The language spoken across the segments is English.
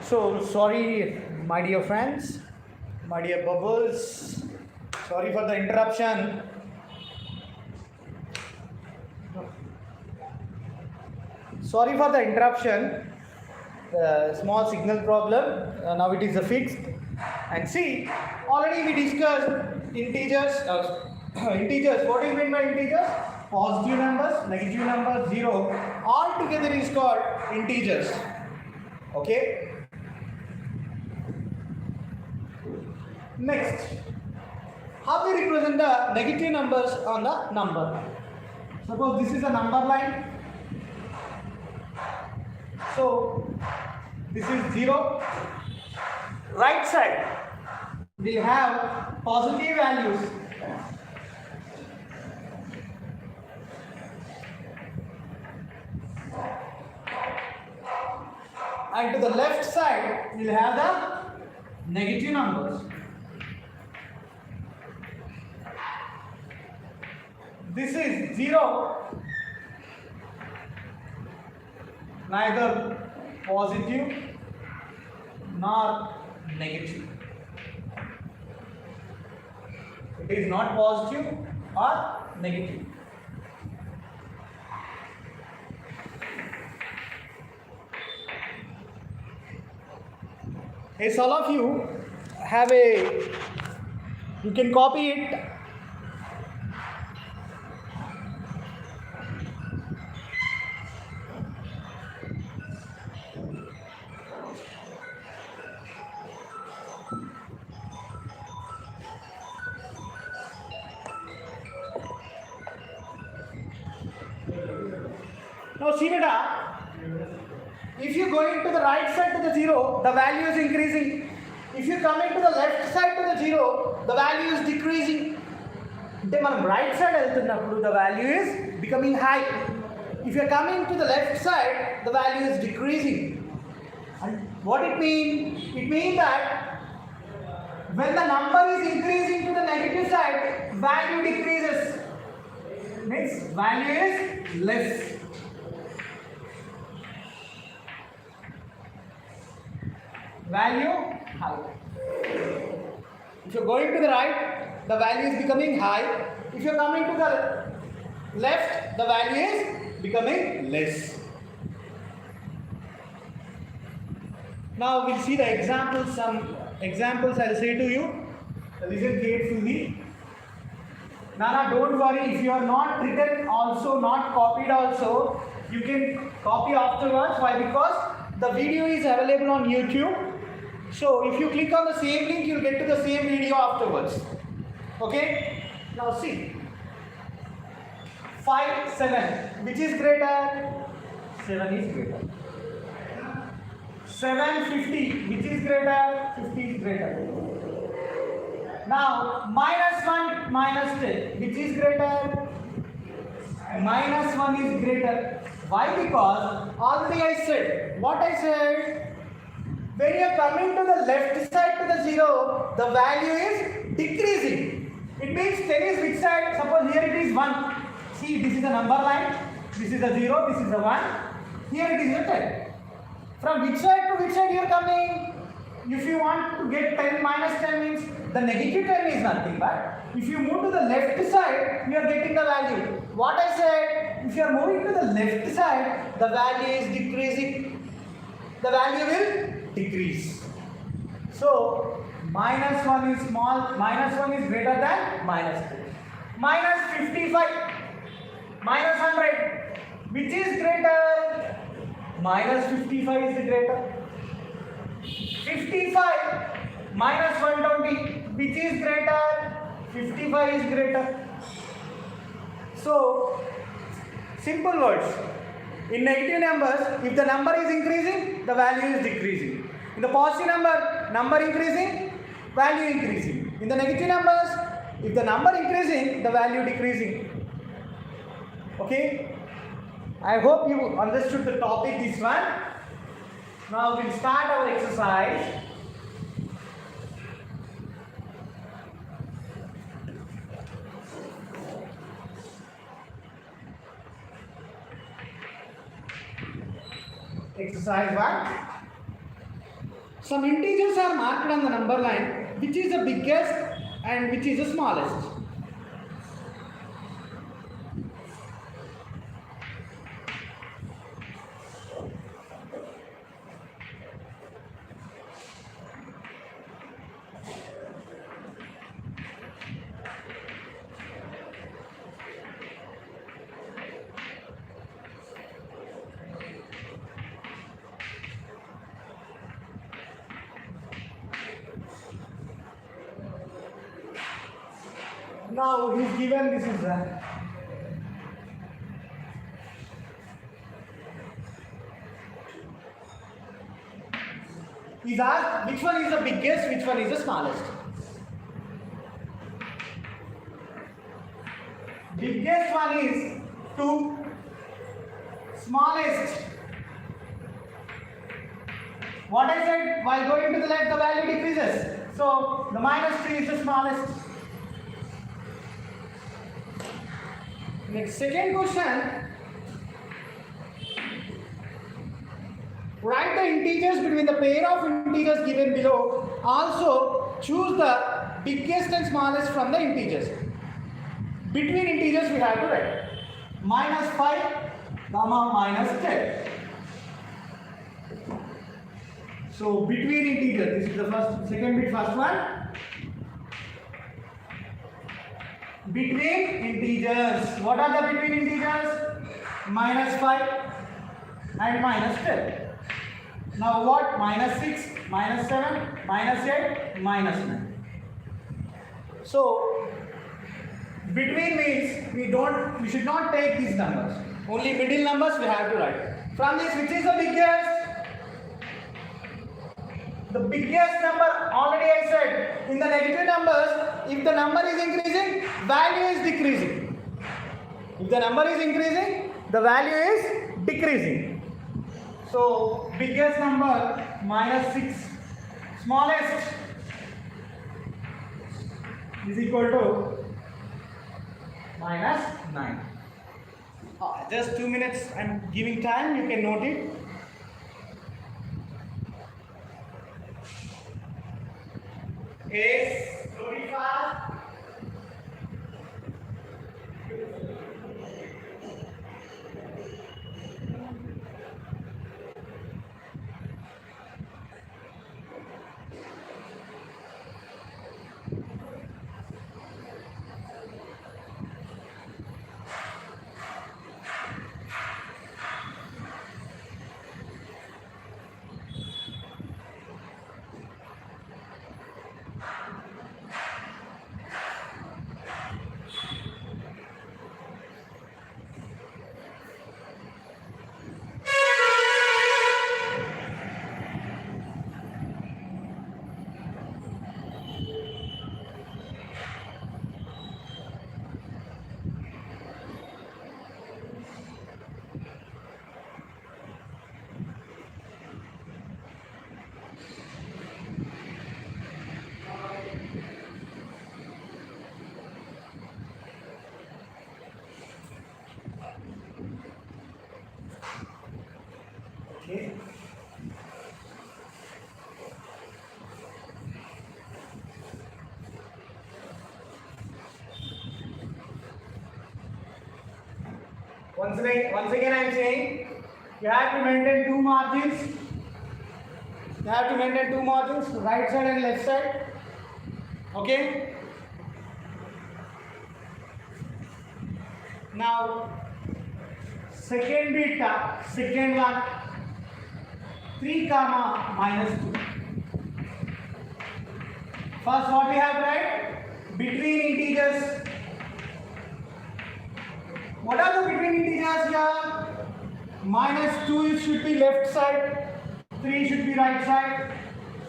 So sorry, my dear friends, my dear bubbles. Sorry for the interruption. Sorry for the interruption. Small signal problem. Now it is fixed. And see, already we discussed integers. Integers. What do you mean by integers? Positive numbers, negative numbers, zero. All together is called integers. Okay. Next, how we represent the negative numbers on the number? Suppose this is a number line. So this is 0. Right side we have positive values. And to the left side we'll have the negative numbers. This is 0, neither positive nor negative. It is not positive or negative. As all of you have you can copy it. Now see beta, if you go into the right side to the 0, the value is increasing. If you come into the left side to the 0, the value is decreasing. Then on right side the value is becoming high. If you are coming to the left side, the value is decreasing. And what it means? It means that when the number is increasing to the negative side, value decreases. Means value is less. Value high. If you are going to the right, the value is becoming high. If you are coming to the left, the value is becoming less. Now we'll see the examples. Some examples I'll say to you. Listen carefully. Nana, don't worry. If you are not written also, not copied also, you can copy afterwards. Why? Because the video is available on YouTube. So if you click on the same link, you'll get to the same video afterwards. Okay? Now see. 5, 7. Which is greater? 7 is greater. 7, 50. Which is greater? 50 is greater. Now minus 1, minus 10. Which is greater? Minus 1 is greater. Why? Because already I said. What I said? When you are coming to the left side to the 0, the value is decreasing. It means 10 is which side? Suppose here it is 1. See, this is a number line. This is a 0, this is a 1. Here it is a 10. From which side to which side you are coming? If you want to get 10 minus 10 means the negative 10 is nothing but if you move to the left side, you are getting the value. What I said, if you are moving to the left side, the value is decreasing. The value will decrease. So minus 1 is small, minus 1 is greater than minus 2. Minus 55, minus 100, which is greater? Minus 55 is the greater. 55 minus 120, which is greater? 55 is greater. So simple words. In negative numbers, if the number is increasing, the value is decreasing. In the positive number increasing, value increasing. In the negative numbers, if the number increasing, the value decreasing. Okay? I hope you understood the topic, this one. Now we'll start our exercise. Exercise 1. Some integers are marked on the number line, which is the biggest and which is the smallest. Now he's given this is he's asked which one is the biggest, which one is the smallest. Biggest one is 2, smallest. What I said, while going to the left the value decreases. So the -3 is the smallest. Next, second question. Write the integers between the pair of integers given below. Also choose the biggest and smallest from the integers. Between integers we have to write -5 comma -10. So between integers, this is the first, second bit, first one. Between integers, what are the between integers? -5 and -10. Now what? -6, -7, -8, -9. So between means we should not take these numbers. Only middle numbers we have to write. From this, which is the biggest? The biggest number, already I said, in the negative numbers, if the number is increasing, value is decreasing. If the number is increasing, the value is decreasing. So biggest number -6, smallest is equal to -9. Just 2 minutes, I'm giving time, you can note it. Is 25. Okay. Once again I am saying you have to maintain two margins. You have to maintain two margins, right side and left side. Okay. Now second bit, second one, 3 comma -2. First what we have to write? Between integers. What are the between integers here? -2 should be left side, 3 should be right side.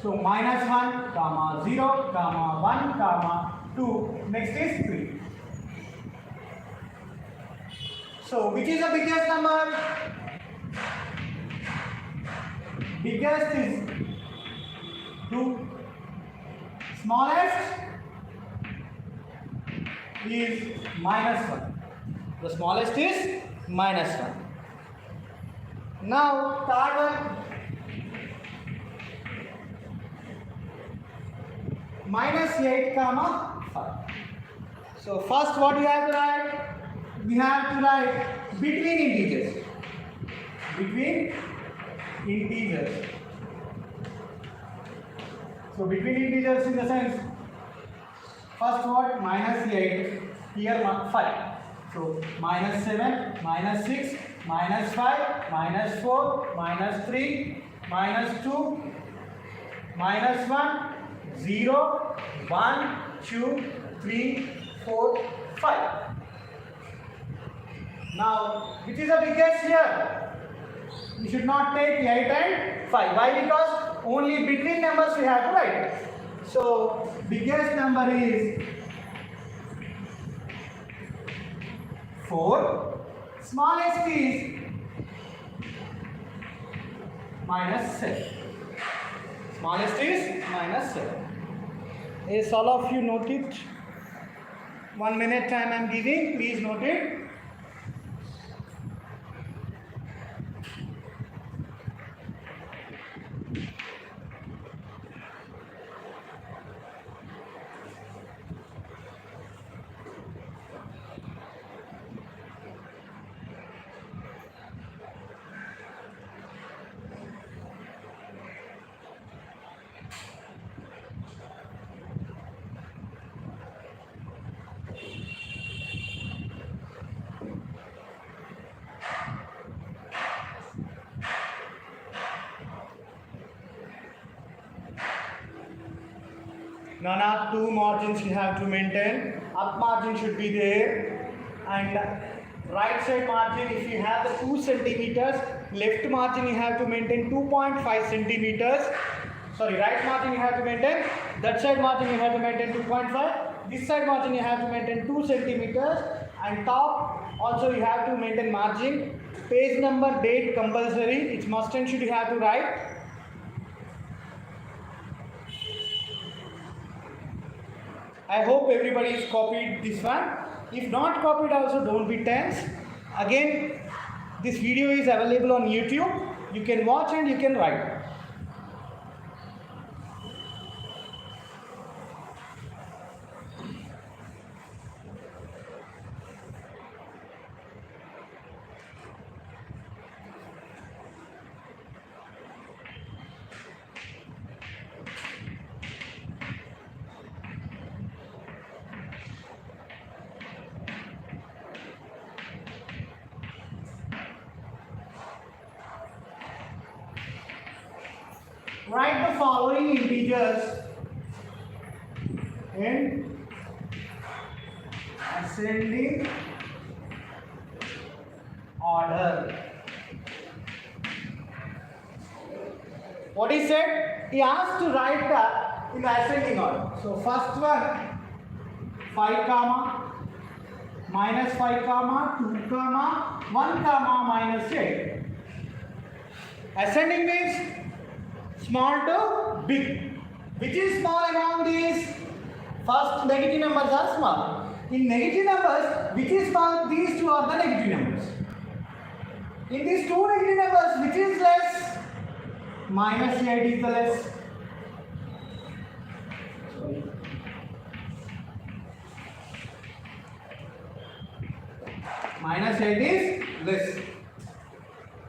So -1 comma 0 comma 1 comma 2. Next is 3. So which is the biggest number? Biggest is 2. Smallest is -1. The smallest is -1. Now third one. minus 8 comma 5. So first what you have to write? We have to write between integers. Between integers. So between integers in the sense, first what? Minus 8, here 5. So minus 7, minus 6, minus 5, minus 4, minus 3, minus 2, minus 1, 0, 1, 2, 3, 4, 5. Now, which is the biggest here? You should not take 8 and 5. Why? Because only between numbers we have to write. So, biggest number is 4. Smallest is minus 7. Smallest is minus 7. Is all of you note it? 1 minute time I am giving. Please note it. None of two margins you have to maintain. Up margin should be there, and right side margin, if you have the 2 centimeters, left margin you have to maintain 2.5 centimeters. Sorry, right margin you have to maintain, that side margin you have to maintain 2.5, this side margin you have to maintain 2 centimeters, and top also you have to maintain margin. Page number, date compulsory, it's must and should you have to write. I hope everybody is copied this one. If not copied also, don't be tense. Again, this video is available on YouTube. You can watch and you can write. Write the following integers in ascending order. What he said? He asked to write in ascending order. So first one, 5 comma, minus 5 comma, 2 comma, 1 comma, minus 8. Ascending means small to big. Which is small among these? First negative numbers are small. In negative numbers, which is small? These two are the negative numbers. In these two negative numbers, which is less? Minus 8 is the less. Minus 8 is less.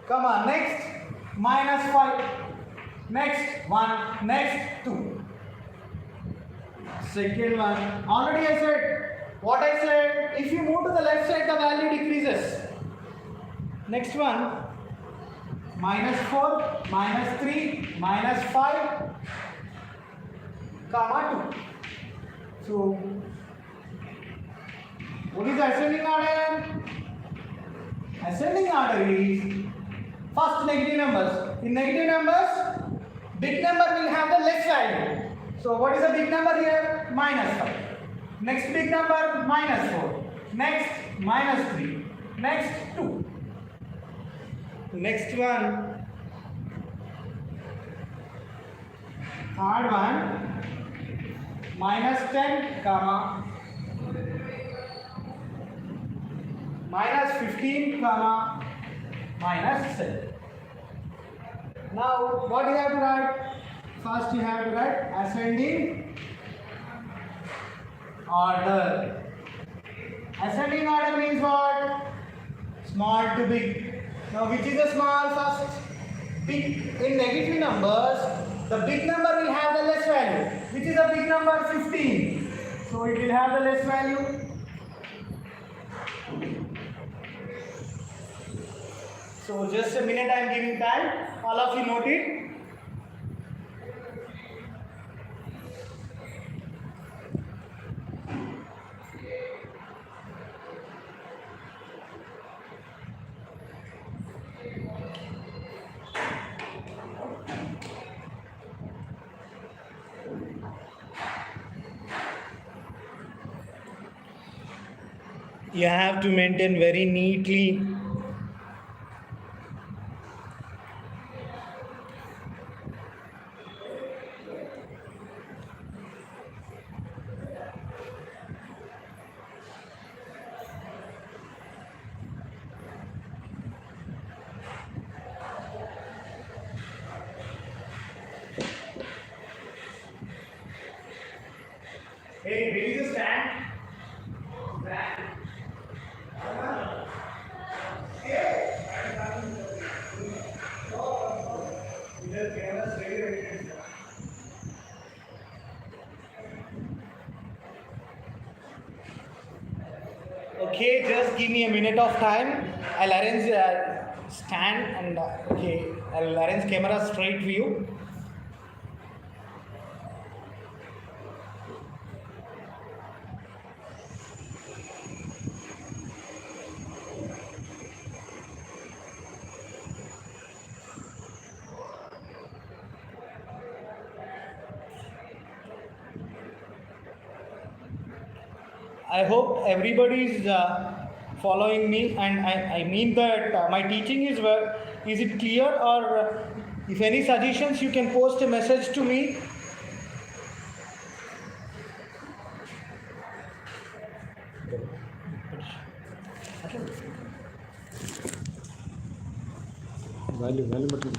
Come on, next. Minus 5. Next 1, next 2. Second one, already I said, what I said, if you move to the left side, the value decreases. Next one, minus 4, minus 3, minus 5, comma 2. So, what is ascending order? Ascending order is first negative numbers. In negative numbers, big number will have the less value. So what is the big number here? Minus 5. Next big number, minus 4. Next, minus 3. Next, 2. Next one. Third one. Minus 10, comma. Minus 15, comma. Minus 7. Now, what you have to write? First you have to write ascending order. Ascending order means what? Small to big. Now which is the small first? Big. In negative numbers, the big number will have the less value. Which is the big number? 15. So it will have the less value. So just a minute, I am giving time. All of you note it. You have to maintain very neatly. Hey, release the stand. Okay, just give me a minute of time. I'll arrange stand and okay, I'll arrange camera straight view. I hope everybody is following me, and I mean that my teaching is well. Is it clear, or if any suggestions you can post a message to me. Value button.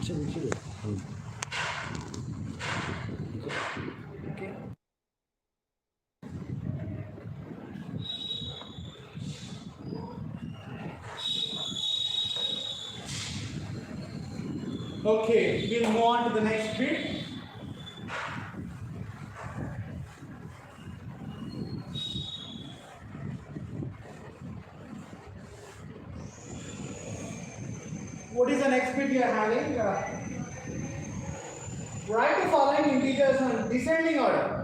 Okay, we'll move on to the next bit. What is the next bit we are having? Write the following integers on descending order.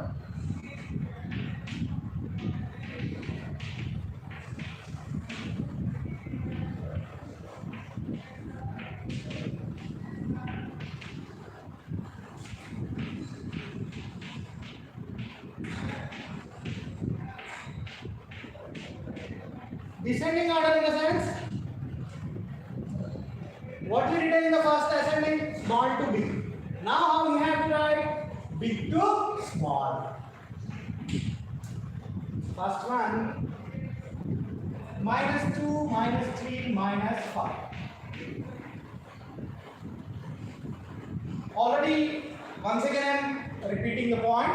Descending order in the sense, what we written in the first ascending? Small to big. Now how we have to write? Big to small. First one, -2, -3, -5. Already, once again I am repeating the point.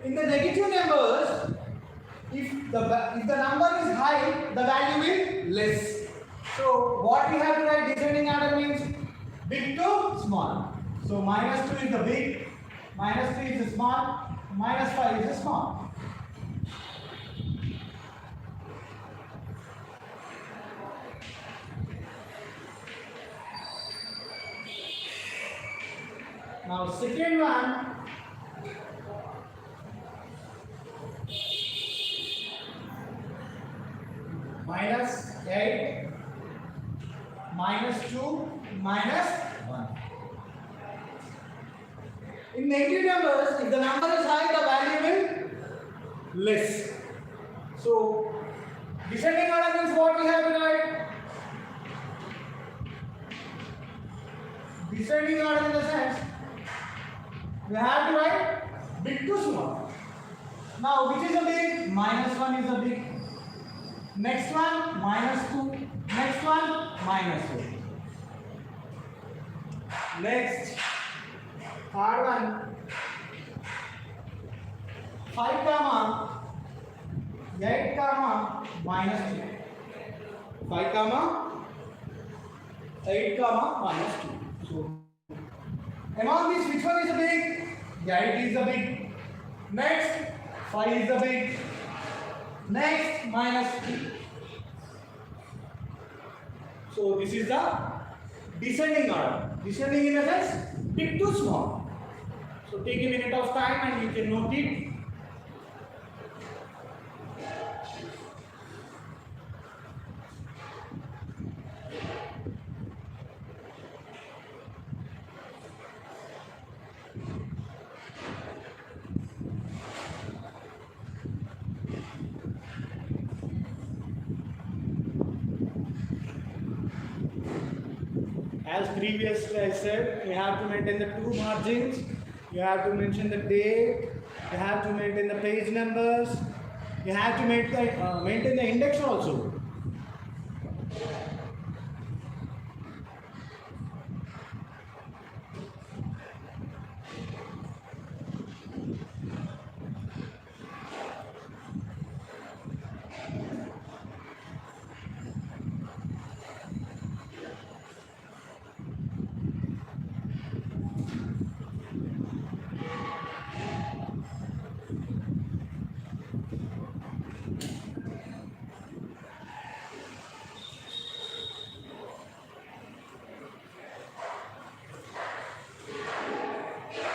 In the negative numbers, if the number is high, the value will less. So what we have to write descending order means big to small. So -2 is the big, -3 is the small, -5 is the small. Now second one, -8, -2, -1. In negative numbers, if the number is high, the value will less. So descending order means what we have to write? Descending order in the sense, we have to write big to small. Now which is the big? -1 is the big. Next one, -2. Next one, -2. Next, third one, 5, 8 comma minus 2. 5 comma 8 comma minus 2. So among these, which one is the big? 8 is the big. Next 5 is the big. Next minus 2. So this is the descending order. Descending in a sense, big to small. So take a minute of time and you can note it. As previously I said, you have to maintain the two margins, you have to mention the date, you have to maintain the page numbers, you have to maintain the index also.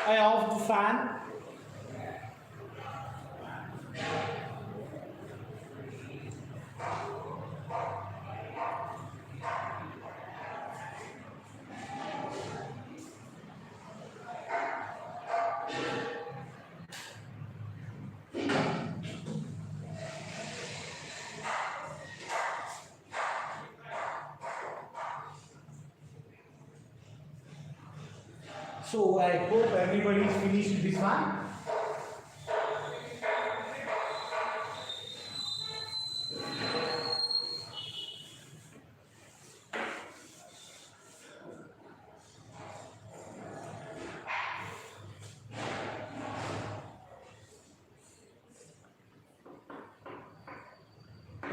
I off the fan. So I hope everybody is finished this one.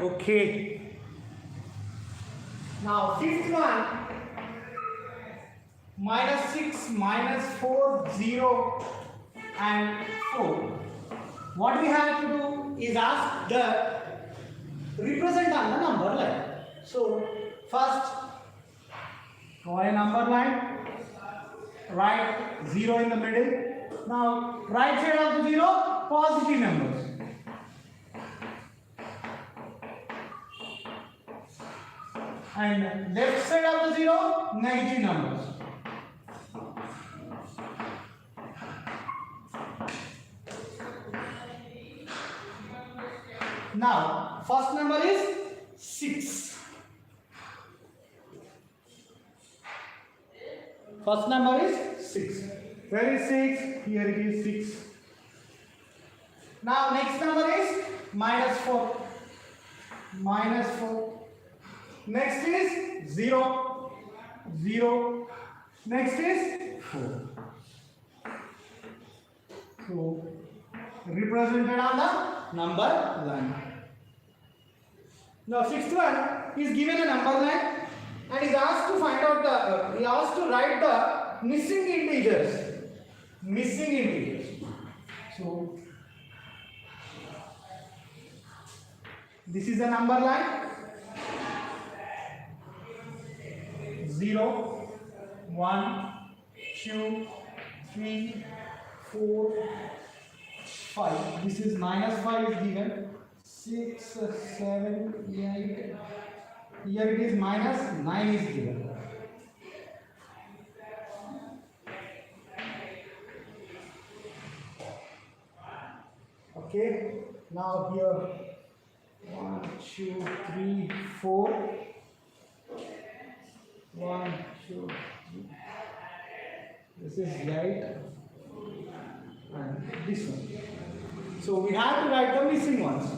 Okay. Now fifth one. Minus 6, minus 4, 0 and 4. What we have to do is ask the represent on the number line. So first draw a number line, write 0 in the middle. Now right side of the 0, positive numbers. And left side of the 0, negative numbers. Now, first number is 6. First number is 6. Where is 6? Here it is 6. Now, next number is minus 4. Minus 4. Next is 0. 0. Next is 4. So, represented on the number line. Now, sixth one is given a number line and is asked to find out the, he asked to write the missing integers. Missing integers. So, this is the number line. 0, 1, 2, 3, 4, 5. This is minus 5 is given. 6, 7, 8. Here it is minus 9 is given. Okay. Now here 1, 2, 3, 4. 1, 2, 3. This is 8 and this one. So we have to write the missing ones.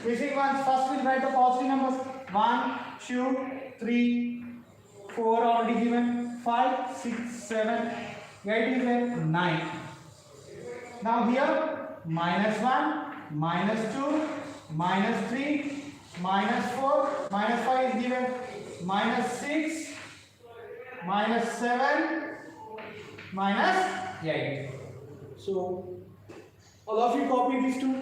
Missing ones, first we'll write the positive numbers. 1, 2, 3, 4 already given. 5, 6, 7, 8 is there, 9. Now here minus 1, minus 2, minus 3, minus 4, minus 5 is given, minus 6, minus 7, minus 8. So all of you copy these two.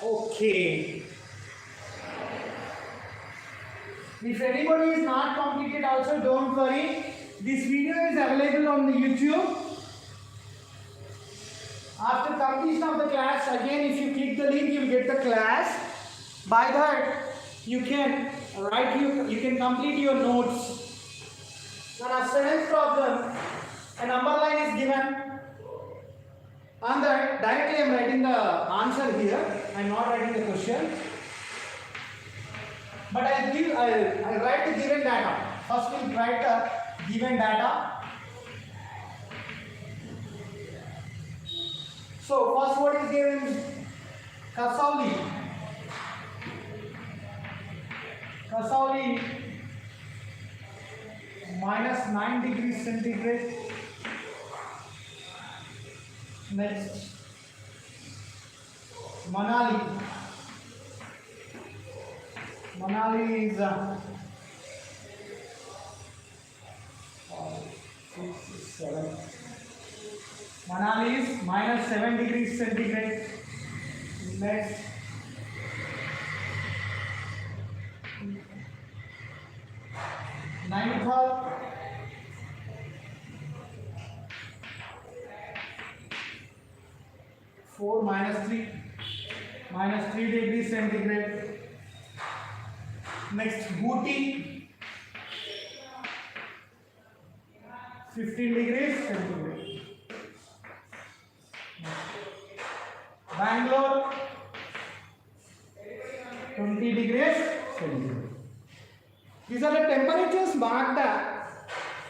Okay. If anybody is not completed also, don't worry. This video is available on the YouTube. After completion of the class, again if you click the link, you will get the class. By that, you can you can complete your notes. Now, seventh problem, a number line is given. On that, directly I am writing the answer here. I am not writing the question. But I'll write the given data. First we'll write the given data. So first what is given? Kasauli minus 9 degrees centigrade. Next, Manali is 7. Manali is minus 7 degrees centigrade. Next, Nainital 4 minus 3 degrees centigrade. Next, Booty 15 degrees centigrade. Bangalore 20 degrees centigrade. These are the temperatures marked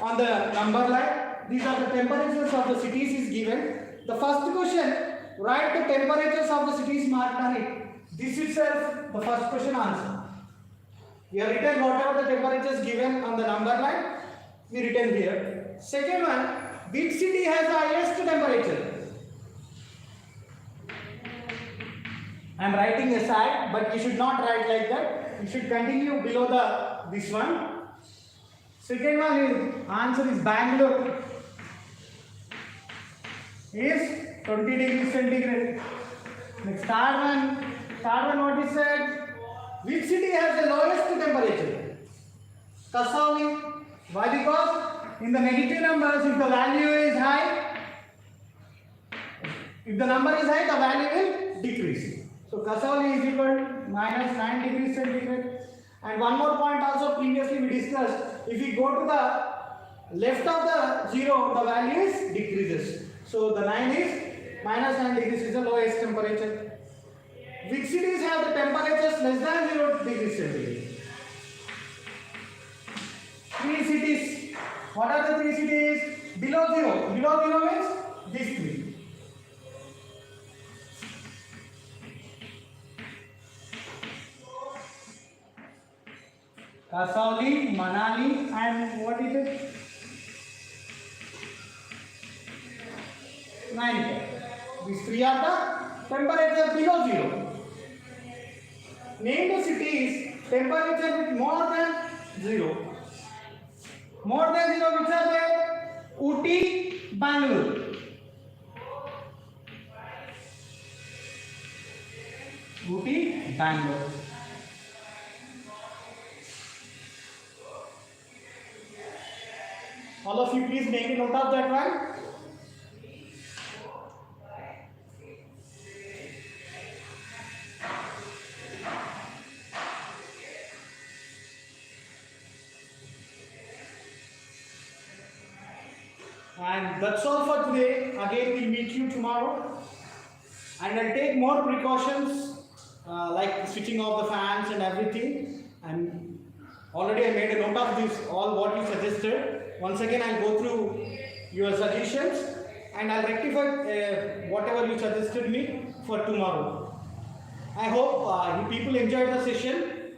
on the number line. These are the temperatures of the cities is given. The first question, write the temperatures of the cities marked on it. This itself the first question answer. We have written whatever the temperatures given on the number line, we written here. Second one, which city has the highest temperature? I am writing aside, but you should not write like that. You should continue below this one. Second one is answer is Bangalore is 20 degrees centigrade. Next, third one what is said? Which city has the lowest temperature? Kasauli. Why? Because in the negative numbers, if the value is high, if the number is high, the value will decrease. So Kasauli is equal to minus 9 degrees centigrade. And one more point also previously we discussed. If we go to the left of the 0, the value is decreases. So the 9 is minus 9 degrees is the lowest temperature. Which cities have the temperatures less than 0 degrees centigrade? 3 cities. What are the 3 cities? Below 0. Below 0 means these 3. Kasauli, Manali, and what is it? Nainital. These 3 are the temperature below 0. Name the cities temperature with more than 0. More than 0 which are there? Ooty, Bangalore. Ooty, Bangalore. All of you please make a note of that one. And that's all for today. Again, we'll meet you tomorrow. And I'll take more precautions like switching off the fans and everything. And already I made a note of this, all what you suggested. Once again, I'll go through your suggestions and I'll rectify whatever you suggested me for tomorrow. I hope people enjoyed the session.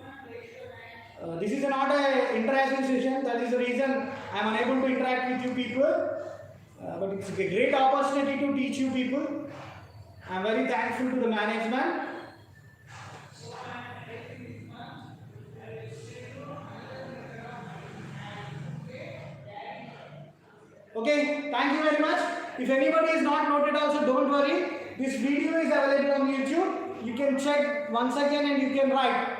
This is not an interaction session. That is the reason I am unable to interact with you people. But it's a great opportunity to teach you people. I am very thankful to the management. Okay, thank you very much. If anybody is not noted also, don't worry. This video is available on YouTube. You can check once again and you can write.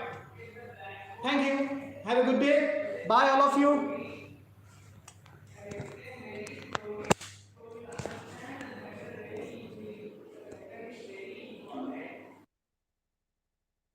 Thank you. Have a good day. Bye all of you.